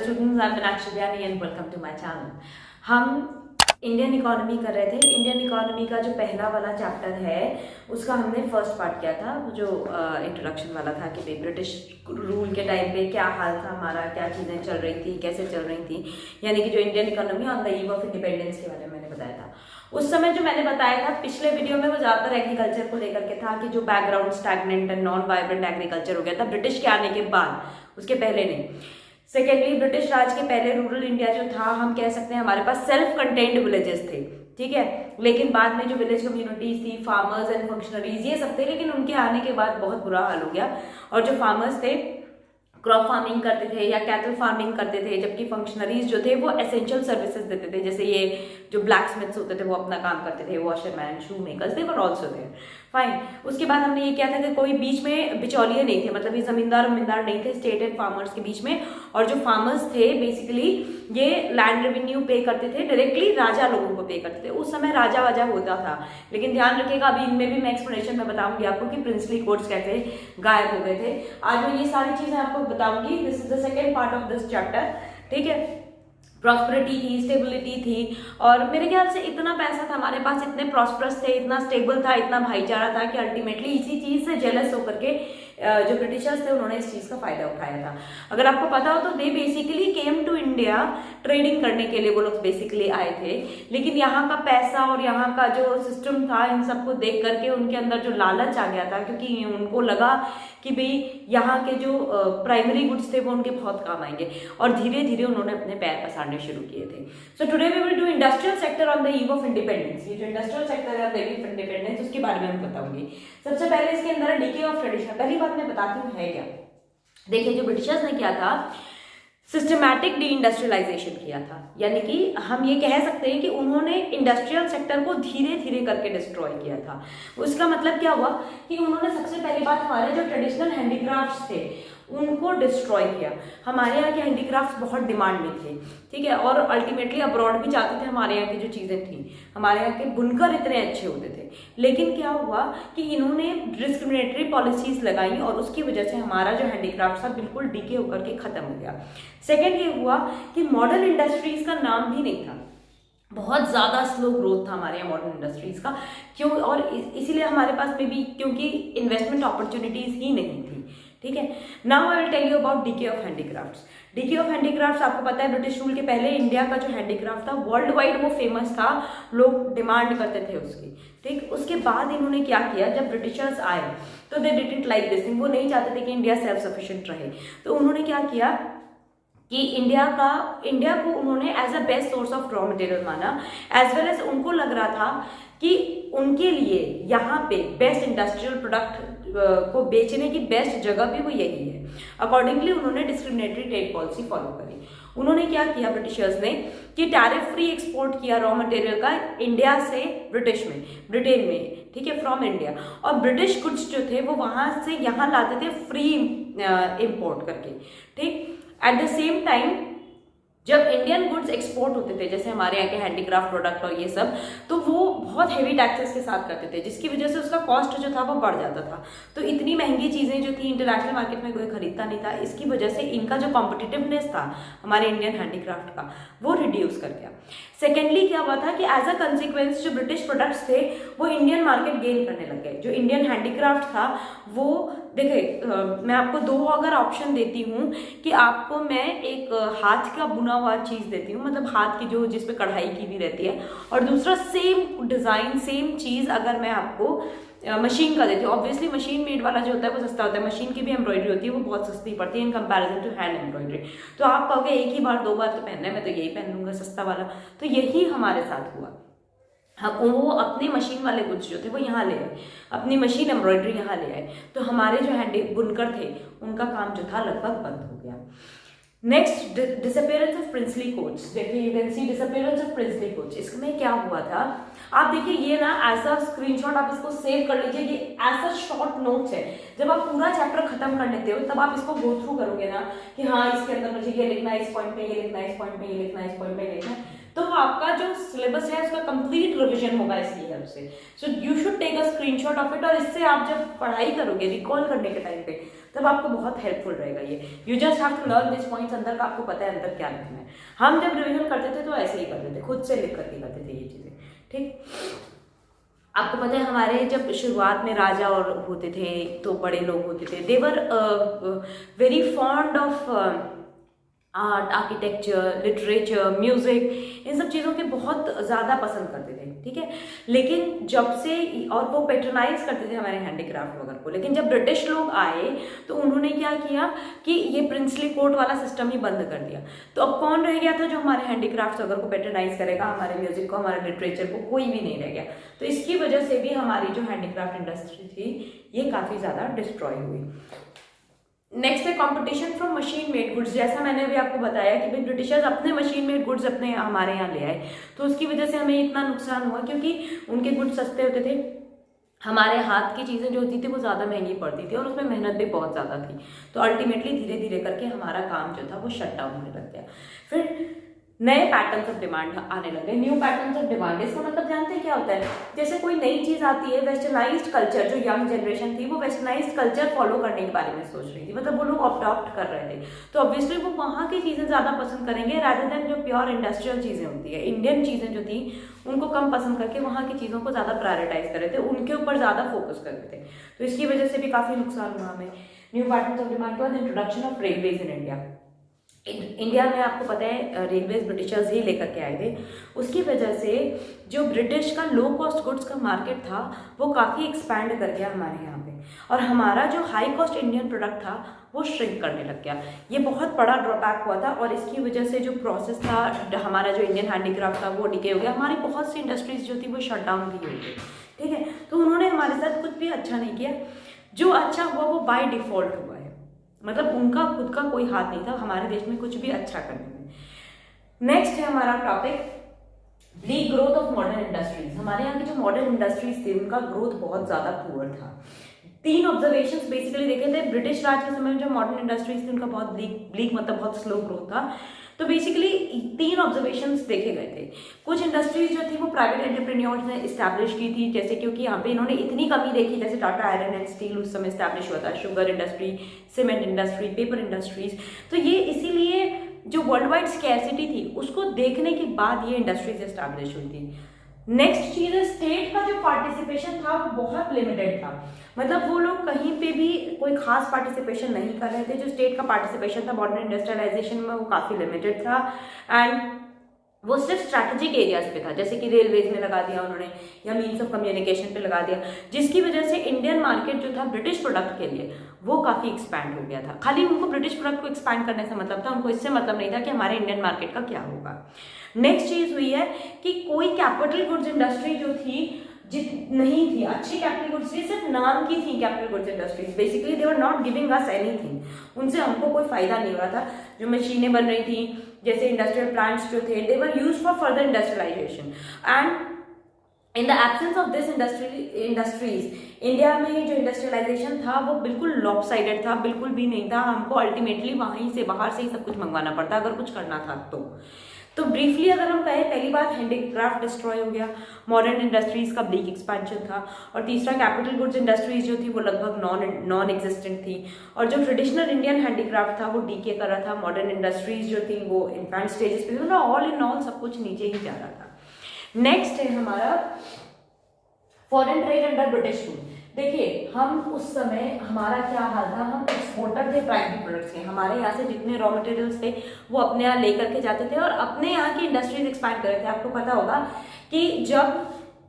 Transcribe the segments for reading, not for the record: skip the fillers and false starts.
students, I'm Meenakshi Vyani and welcome to my channel. हम Indian economy कर रहे थे। इंडियन इकोनॉमी का जो पहला वाला चैप्टर है उसका हमने फर्स्ट पार्ट किया था, जो इंट्रोडक्शन वाला था कि ब्रिटिश रूल के टाइम पे क्या हाल था हमारा, क्या चीज़ें चल रही थी, कैसे चल रही थी, यानी कि जो Indian economy on the eve of independence के बारे में मैंने बताया था। उस समय जो मैंने बताया था पिछले वीडियो में, वो ज़्यादातर एग्रीकल्चर को लेकर के था कि जो background stagnant and non vibrant agriculture हो गया था ब्रिटिश के आने के बाद, उसके पहले नहीं। सेकेंडली, ब्रिटिश राज के पहले रूरल इंडिया जो था, हम कह सकते हैं हमारे पास सेल्फ कंटेन्ड विलेजेस थे, ठीक है। लेकिन बाद में जो विलेज कम्युनिटीज थी, फार्मर्स एंड फंक्शनरीज, ये सब थे। लेकिन उनके आने के बाद बहुत बुरा हाल हो गया और जो फार्मर्स थे क्रॉप फार्मिंग करते थे या कैटल फार्मिंग करते थे, जबकि फंक्शनरीज जो थे वो एसेंशियल सर्विसेज देते थे। जैसे ये जो ब्लैक स्मिथ्स होते थे वो अपना काम करते थे, washerman, shoe makers, they were also there, fine. उसके बाद हमने ये किया था कि कोई बीच में बिचौलिए नहीं थे, मतलब ये जमींदार उम्मीदवार नहीं थे स्टेट एंड फार्मर्स के बीच में। और जो फार्मर्स थे बेसिकली ये लैंड रेवेन्यू पे करते थे, डायरेक्टली राजा लोगों को पे करते थे। उस समय राजा वाजा होता था, लेकिन ध्यान रखिएगा अभी इनमें भी मैं एक्सप्लेनेशन में बताऊंगी आपको कि प्रिंसली कोर्ट्स कैसे गायब हो गए थे। आज मैं ये सारी चीजें आपको बताऊंगी। This is the second part of this chapter, ठीक है। प्रॉस्पेरिटी थी, स्टेबिलिटी थी, और मेरे ख्याल से इतना पैसा था हमारे पास, इतने प्रॉस्परस थे, इतना स्टेबल था, इतना भाईचारा था कि अल्टीमेटली इसी चीज से जेलस होकर के जो ब्रिटिशर्स थे उन्होंने इस चीज का फायदा उठाया था। अगर आपको पता हो तो they basically came to India trading करने के लिए, वो लोग बेसिकली आए थे। लेकिन यहाँ का पैसा और यहाँ का जो सिस्टम था, इन सबको देख करके उनके अंदर जो लालच आ गया था, क्योंकि उनको लगा कि भाई यहाँ के जो प्राइमरी गुड्स थे वो उनके बहुत काम आएंगे, और धीरे धीरे उन्होंने अपने पैर पसारने शुरू किए थे। So today we will do industrial sector on the eve of independence. ये जो इंडस्ट्रियल सेक्टर है on the eve of independence, उसके बारे में हम बताऊंगी। सबसे पहले इसके अंदर डीके ऑफ ट्रेडिशन। पहली बात मैं बताती हूँ है क्या। देखिए, जो ब्रिटिशर्स ने किया था, सिस्टमैटिक डी इंडस्ट्रियलाइजेशन किया था, यानी कि हम ये कह सकते हैं कि उन्होंने इंडस्ट्रियल सेक्टर को धीरे धीरे करके डिस्ट्रॉय किया था। उसका मतलब क्या हुआ कि उन्होंने सबसे पहली बात हमारे जो ट्रेडिशनल हैंडीक्राफ्ट्स थे उनको डिस्ट्रॉय किया। हमारे यहाँ के हैंडीक्राफ्ट्स बहुत डिमांड में थे, ठीक है, और अल्टीमेटली अब्रॉड भी जाते थे हमारे यहाँ की जो चीज़ें थी। हमारे यहाँ के बुनकर इतने अच्छे होते थे, लेकिन क्या हुआ कि इन्होंने डिस्क्रिमिनेटरी पॉलिसीज लगाई और उसकी वजह से हमारा जो हैंडीक्राफ्ट था बिल्कुल डीके होकर के खत्म हो गया। सेकेंड ये हुआ कि मॉडर्न इंडस्ट्रीज का नाम भी नहीं था, बहुत ज़्यादा स्लो ग्रोथ था हमारे यहाँ मॉडर्न इंडस्ट्रीज का। क्यों? और इसीलिए हमारे पास में भी क्योंकि इन्वेस्टमेंट अपॉर्चुनिटीज ही नहीं थी, ठीक है। Now I will tell you about decay of handicrafts. Decay of handicrafts, आपको पता है ब्रिटिश रूल के पहले इंडिया का जो हैंडीक्राफ्ट था वर्ल्ड वाइड वो फेमस था, लोग डिमांड करते थे उसकी, ठीक। उसके बाद इन्होंने क्या किया, जब ब्रिटिशर्स आए तो they didn't like this thing. वो नहीं चाहते थे कि इंडिया सेल्फ सफिशिएंट रहे, तो उन्होंने क्या किया कि इंडिया को उन्होंने as a best source of raw material as, well as एज उनको लग रहा था कि उनके लिए यहाँ पे बेस्ट इंडस्ट्रियल प्रोडक्ट को बेचने की बेस्ट जगह भी वो यही है। अकॉर्डिंगली उन्होंने डिस्क्रिमिनेटरी ट्रेड पॉलिसी फॉलो करी। उन्होंने क्या किया ब्रिटिशर्स ने कि टैरिफ फ्री एक्सपोर्ट किया रॉ मटेरियल का इंडिया से ब्रिटेन में, ठीक है, फ्रॉम इंडिया। और ब्रिटिश गुड्स जो थे वो वहां से यहाँ लाते थे फ्री इम्पोर्ट करके, ठीक। एट द सेम टाइम जब इंडियन गुड्स एक्सपोर्ट होते थे, जैसे हमारे यहाँ के हैंडीक्राफ्ट प्रोडक्ट और ये सब, तो वो बहुत हेवी टैक्सेस के साथ करते थे, जिसकी वजह से उसका कॉस्ट जो था वो बढ़ जाता था। तो इतनी महंगी चीज़ें जो थी इंटरनेशनल मार्केट में कोई खरीदता नहीं था, इसकी वजह से इनका जो कॉम्पिटिटिवनेस था हमारे इंडियन हैंडीक्राफ्ट का वो रिड्यूस कर गया। सेकेंडली क्या हुआ था कि एज अ कंसिक्वेंस जो ब्रिटिश प्रोडक्ट्स थे वो इंडियन मार्केट गेन करने लग गए। जो इंडियन हैंडीक्राफ्ट था वो, देखिए मैं आपको दो अगर ऑप्शन देती हूँ कि आपको मैं एक हाथ का बुना हुआ चीज़ देती हूँ, मतलब हाथ की जो जिसपे कढ़ाई की भी रहती है, और दूसरा सेम डिज़ाइन सेम चीज़ अगर मैं आपको मशीन का देती हूँ। ऑब्वियसली मशीन मेड वाला जो होता है वो सस्ता होता है, मशीन की भी एम्ब्रॉयडरी होती है वो बहुत सस्ती पड़ती है in comparison to hand embroidery. तो आप कहोगे एक ही बार दो बार तो पहनना है, मैं तो यही पहन लूंगा सस्ता वाला। तो यही हमारे साथ हुआ। हम वो अपने मशीन वाले गुड्स जो थे वो यहाँ ले आए, अपनी मशीन एम्ब्रॉयडरी यहाँ ले आए, तो हमारे जो हैंडी बुनकर थे उनका काम जो था लगभग बंद हो गया। Next, disappearance of princely courts. देखिए you can see disappearance of princely courts. इसमें क्या हुआ था, आप देखिए ये ना ऐसा स्क्रीनशॉट आप इसको सेव कर लीजिए, ये ऐसा शॉर्ट नोट्स है। जब आप पूरा चैप्टर खत्म कर लेते हो तब आप इसको गो थ्रू करोगे ना कि हाँ इसके अंदर मुझे ये लिखना है, इस पॉइंट पे ये लिखना है, इस पॉइंट पे ये लिखना है, इस पॉइंट पे ये लिखना है, तो आपका जो सिलेबस है उसका कंप्लीट रिवीजन होगा इसकी हेल्प से। So you should take a screenshot of it, और इससे आप जब पढ़ाई करोगे रिकॉल करने के टाइम पे तब आपको बहुत हेल्पफुल रहेगा ये। You just have to learn this points, अंदर का आपको पता है अंदर क्या लिखना है। हम जब रिवीजन करते थे तो ऐसे ही करते थे, खुद से लिख करके करते थे ये चीज़ें, ठीक। आपको पता है हमारे जब शुरुआत में राजा और होते थे तो बड़े लोग होते थे, they were very fond of art, architecture, literature, music, इन सब चीज़ों के बहुत ज़्यादा पसंद करते थे, ठीक है। लेकिन जब से, और वो पेट्रोनाइज करते थे हमारे हैंडीक्राफ्ट वगैरह को, लेकिन जब ब्रिटिश लोग आए तो उन्होंने क्या किया कि ये प्रिंसली कोर्ट वाला सिस्टम ही बंद कर दिया। तो अब कौन रह गया था जो हमारे हैंडीक्राफ्ट वगैरह को पेट्रोनाइज करेगा, हमारे म्यूजिक को, हमारे लिटरेचर को, कोई भी नहीं रह गया। तो इसकी वजह से भी हमारी जो हैंडीक्राफ्ट इंडस्ट्री थी ये काफ़ी ज़्यादा डिस्ट्रॉय हुई। नेक्स्ट है competition from machine made goods. जैसा मैंने अभी आपको बताया कि भाई ब्रिटिशर्स अपने मशीन मेड गुड्स अपने हमारे यहाँ ले आए, तो उसकी वजह से हमें इतना नुकसान हुआ क्योंकि उनके गुड्स सस्ते होते थे, हमारे हाथ की चीज़ें जो होती थी वो ज़्यादा महंगी पड़ती थी और उसमें मेहनत भी बहुत ज़्यादा थी। तो अल्टीमेटली धीरे धीरे करके हमारा काम जो था वो शट डाउन होने लग गया। फिर नए पैटर्न्स ऑफ डिमांड आने लगे, न्यू पैटर्न्स ऑफ डिमांड। इसका मतलब जानते हैं क्या होता है, जैसे कोई नई चीज़ आती है, वेस्टर्नाइज्ड कल्चर, जो यंग जनरेशन थी वो वेस्टर्नाइज्ड कल्चर फॉलो करने के बारे में सोच रही थी, मतलब वो लोग अडॉप्ट कर रहे थे, तो ऑब्वियसली वो वहाँ की चीज़ें ज़्यादा पसंद करेंगे रादर देन जो प्योर इंडस्ट्रियल चीज़ें होती है। इंडियन चीज़ें जो थी उनको कम पसंद करके वहाँ की चीज़ों को ज़्यादा प्रायोरिटाइज कर रहे थे, उनके ऊपर ज़्यादा फोकस कर रहे थे। तो इसकी वजह से भी काफ़ी नुकसान हुआ हमें। न्यू पैटर्न्स ऑफ डिमांड के बाद introduction of railways in India. India में आपको पता है रेलवेज ब्रिटिशर्स ही लेकर के आए थे, उसकी वजह से जो ब्रिटिश का लो कॉस्ट गुड्स का मार्केट था वो काफ़ी एक्सपैंड कर गया हमारे यहाँ पे, और हमारा जो हाई कॉस्ट इंडियन प्रोडक्ट था वो श्रिंक करने लग गया। ये बहुत बड़ा ड्रॉबैक हुआ था और इसकी वजह से जो प्रोसेस था, हमारा जो इंडियन हैंडीक्राफ्ट था वो डिके हो गया, हमारी बहुत सी इंडस्ट्रीज जो थी वो शट डाउन भी हो गई, ठीक है। तो उन्होंने हमारे साथ कुछ भी अच्छा नहीं किया, जो अच्छा हुआ वो बाय डिफॉल्ट हुआ है, मतलब उनका खुद का कोई हाथ नहीं था हमारे देश में कुछ भी अच्छा करने में। नेक्स्ट है हमारा topic bleak growth of modern industries. हमारे यहाँ की जो मॉडर्न इंडस्ट्रीज थी उनका ग्रोथ बहुत ज़्यादा पुअर था। 3 ऑब्जर्वेशंस बेसिकली देखे थे। ब्रिटिश राज के समय में जो मॉडर्न इंडस्ट्रीज थी उनका बहुत ब्लीक मतलब बहुत स्लो ग्रोथ था। तो बेसिकली 3 ऑब्जर्वेशंस देखे गए थे। कुछ इंडस्ट्रीज जो थी वो प्राइवेट एंटरप्रेन्योर्स ने इस्टेब्लिश की थी, जैसे क्योंकि यहाँ पे इन्होंने इतनी कमी देखी, जैसे टाटा आयरन एंड स्टील उस समय इस्टेब्लिश हुआ था, sugar industry, cement industry, paper industries. तो ये इसीलिए जो वर्ल्ड वाइड स्कैरसिटी थी उसको देखने के बाद ये इंडस्ट्रीज इस्टेब्लिश हुई थी। नेक्स्ट चीज है स्टेट का जो पार्टिसिपेशन था वो बहुत लिमिटेड था, मतलब वो लोग कहीं पे भी कोई खास पार्टिसिपेशन नहीं कर रहे थे। जो स्टेट का पार्टिसिपेशन था मॉडर्न इंडस्ट्रियलाइजेशन में वो काफ़ी लिमिटेड था, एंड वो सिर्फ स्ट्रैटेजिक एरियाज पे था, जैसे कि रेलवेज में लगा दिया उन्होंने या मीन्स ऑफ कम्युनिकेशन पे लगा दिया, जिसकी वजह से इंडियन मार्केट जो था ब्रिटिश प्रोडक्ट के लिए वो काफ़ी एक्सपैंड हो गया था। खाली उनको ब्रिटिश प्रोडक्ट को एक्सपैंड करने से मतलब था, उनको इससे मतलब नहीं था कि हमारे इंडियन मार्केट का क्या होगा। नेक्स्ट चीज़ हुई है कि कोई कैपिटल गुड्स इंडस्ट्री जो थी नहीं थी, अच्छी कैपिटल गुड्स थी, सिर्फ नाम की थी capital goods industries. Basically they were not giving us anything, उनसे हमको कोई फायदा नहीं हो रहा था। जो मशीनें बन रही थी, जैसे इंडस्ट्रियल प्लांट्स जो थे, they were used for further industrialization, and in the absence of this industries India में जो इंडस्ट्रियलाइजेशन था वो बिल्कुल लॉपसाइडेड था, बिल्कुल भी नहीं था। हमको अल्टीमेटली वहीं से बाहर से ही सब कुछ मंगवाना पड़ता अगर कुछ करना था तो ब्रीफली अगर हम कहें, पहली बात हैंडीक्राफ्ट डिस्ट्रॉय हो गया, मॉडर्न इंडस्ट्रीज का ब्लीक एक्सपेंशन था, और तीसरा कैपिटल गुड्स इंडस्ट्रीज जो थी वो लगभग नॉन एग्जिस्टेंट थी, और जो ट्रेडिशनल इंडियन हैंडीक्राफ्ट था वो डीके कर रहा था। मॉडर्न इंडस्ट्रीज जो थी वो इन्फेंट स्टेजेस पे थी, ऑल इन ऑल सब कुछ नीचे ही जा रहा था। नेक्स्ट है हमारा foreign trade under British rule. देखिए हम उस समय हमारा क्या हाल था, हम एक्सपोर्टर थे प्राइमरी प्रोडक्ट्स के, हमारे यहाँ से जितने रॉ मटेरियल्स थे वो अपने यहाँ लेकर के जाते थे और अपने यहाँ की इंडस्ट्रीज एक्सपैंड कर रहे थे। आपको पता होगा कि जब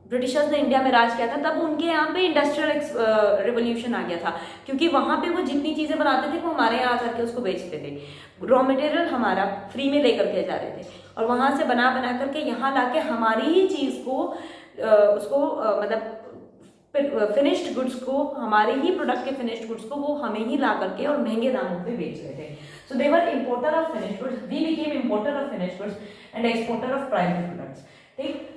ब्रिटिशर्स ने इंडिया में राज किया था तब उनके यहाँ पे इंडस्ट्रियल रिवोल्यूशन आ गया था, क्योंकि वहाँ पे वो जितनी चीज़ें बनाते थे वो हमारे यहाँ आकर के उसको बेचते थे। रॉ मटेरियल हमारा फ्री में लेकर के जा रहे थे और वहाँ से बना करके यहाँ ला के हमारी ही चीज़ को मतलब फिनिश्ड गुड्स को, हमारे ही प्रोडक्ट के फिनिश्ड गुड्स को वो हमें ही ला करके और महंगे दामों पे बेच रहे थे। So they were importer of finished goods, we became importer of finished goods and exporter of primary products. ठीक,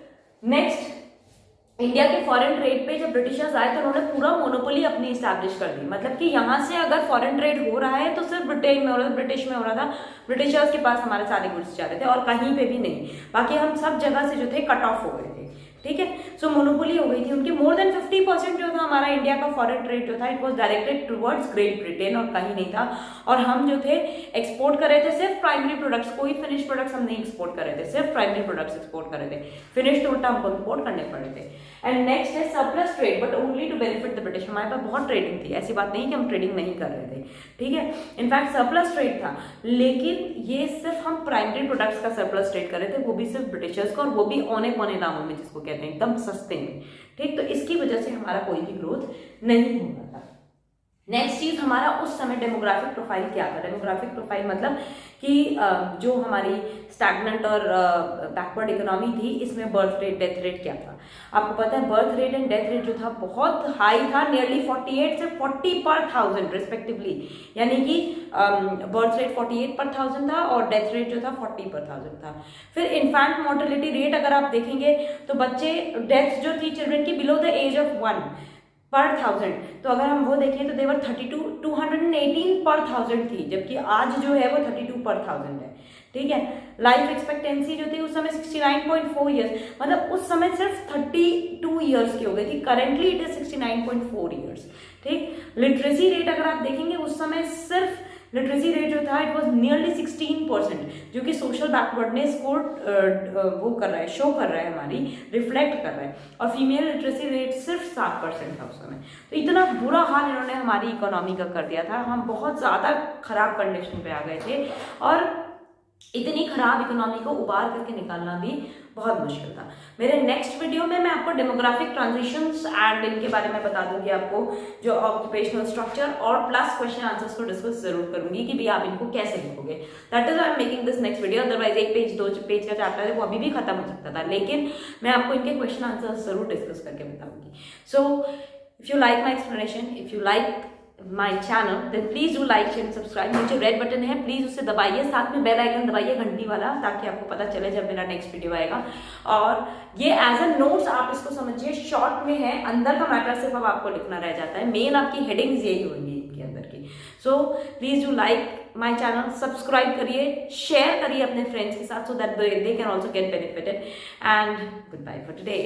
नेक्स्ट इंडिया के फॉरेन ट्रेड पे जब ब्रिटिशर्स आए तो उन्होंने पूरा मोनोपोली अपनी इस्टेब्लिश कर दी। मतलब कि यहाँ से अगर फॉरेन ट्रेड हो रहा है तो सिर्फ ब्रिटेन में हो रहा था, ब्रिटिश में हो रहा था, ब्रिटिशर्स के पास हमारे सारे गुड्स जा रहे थे और कहीं पे भी नहीं। बाकी हम सब जगह से जो थे कट ऑफ हो गए थे, ठीक है। सो मोनोपोली हो गई थी उनकी। मोर देन 50% जो था हमारा इंडिया का फॉरेन ट्रेड जो था it was directed towards great Britain और कहीं नहीं था। और हम जो थे एक्सपोर्ट कर रहे थे सिर्फ प्राइमरी प्रोडक्ट्स, कोई फिनिश प्रोडक्ट्स हम नहीं एक्सपोर्ट कर रहे थे, सिर्फ प्राइमरी प्रोडक्ट्स एक्सपोर्ट कर रहे थे। फिनिश तो उल्टा हमको इंपोर्ट करने पड़ रहे थे। एंड नेक्स्ट है surplus trade but only to benefit the British. हमारे पास बहुत ट्रेडिंग थी, ऐसी बात नहीं कि हम ट्रेडिंग नहीं कर रहे थे, ठीक है। इनफैक्ट सरप्लस ट्रेड था, लेकिन ये सिर्फ हम प्राइमरी प्रोडक्ट्स का सरप्लस ट्रेड कर रहे थे, वो भी सिर्फ ब्रिटिशर्स का, और वो भी औने पौने दामों में, जिसको कहते हैं एकदम सस्ते में, ठीक। तो इसकी वजह से हमारा कोई भी ग्रोथ नहीं हो रहा था। नेक्स्ट चीज हमारा उस समय डेमोग्राफिक प्रोफाइल क्या था। डेमोग्राफिक प्रोफाइल मतलब कि जो हमारी स्टैग्नेंट और बैकवर्ड इकोनॉमी थी, इसमें बर्थ रेट डेथ रेट क्या था। आपको पता है birth rate and death rate जो था बहुत हाई था, नियरली 48 से 40 पर 1000 रिस्पेक्टिवली। यानी कि बर्थ रेट 48 पर 1000 था और डेथ रेट जो था 40 पर 1000 था। फिर इन्फेंट मोर्टेलिटी रेट अगर आप देखेंगे तो बच्चे डेथ जो थी चिल्ड्रन की बिलो द एज ऑफ 1 पर 1000, तो अगर हम वो देखें तो देवर 218 पर 1000 थी, जबकि आज जो है वो 32 पर 1000 है, ठीक है। लाइफ एक्सपेक्टेंसी जो थी उस समय 69.4 ईयर्स, मतलब उस समय सिर्फ 32 ईयर्स की हो गई थी। करेंटली इट इज 69.4 ईयर्स, ठीक। लिटरेसी रेट अगर आप देखेंगे उस समय सिर्फ लिटरेसी रेट जो था इट वॉज नियरली 16%, जो कि सोशल बैकवर्डनेस को वो कर रहा है, शो कर रहा है, हमारी रिफ्लेक्ट कर रहा है। और फीमेल लिटरेसी रेट सिर्फ 7% था उस समय। तो इतना बुरा हाल इन्होंने हमारी इकोनॉमी का कर दिया था, हम बहुत ज़्यादा खराब कंडीशन पे आ गए थे, और इतनी खराब इकोनॉमी को उबार करके निकालना भी बहुत मुश्किल था। मेरे नेक्स्ट वीडियो में मैं आपको डेमोग्राफिक ट्रांजिशंस एंड इनके बारे में बता दूंगी, आपको जो ऑक्यूपेशनल स्ट्रक्चर और प्लस क्वेश्चन आंसर्स को डिस्कस जरूर करूंगी कि भी आप इनको कैसे लिखोगे। That is I am making this next video. Otherwise 1 page 2 page का चैप्टर है वो अभी भी खत्म हो सकता था, लेकिन मैं आपको इनके क्वेश्चन आंसर्स जरूर डिस्कस करके बताऊंगी। So if you like my explanation, if you like my channel, then please do like share subscribe. नीचे रेड बटन है, प्लीज उसे दबाइए, साथ में बेल आइकन दबाइए घंटी वाला, ताकि आपको पता चले जब मेरा नेक्स्ट वीडियो आएगा। और ये एज अ नोट्स आप इसको समझिए, शॉर्ट में है, अंदर का मैटर सिर्फ अब आपको लिखना रह जाता है, मेन आपकी हेडिंग्स यही होंगी इनके अंदर की। So please do like my channel, subscribe करिए, शेयर करिए अपने फ्रेंड्स के साथ, so that they can also get benefited. And goodbye for today.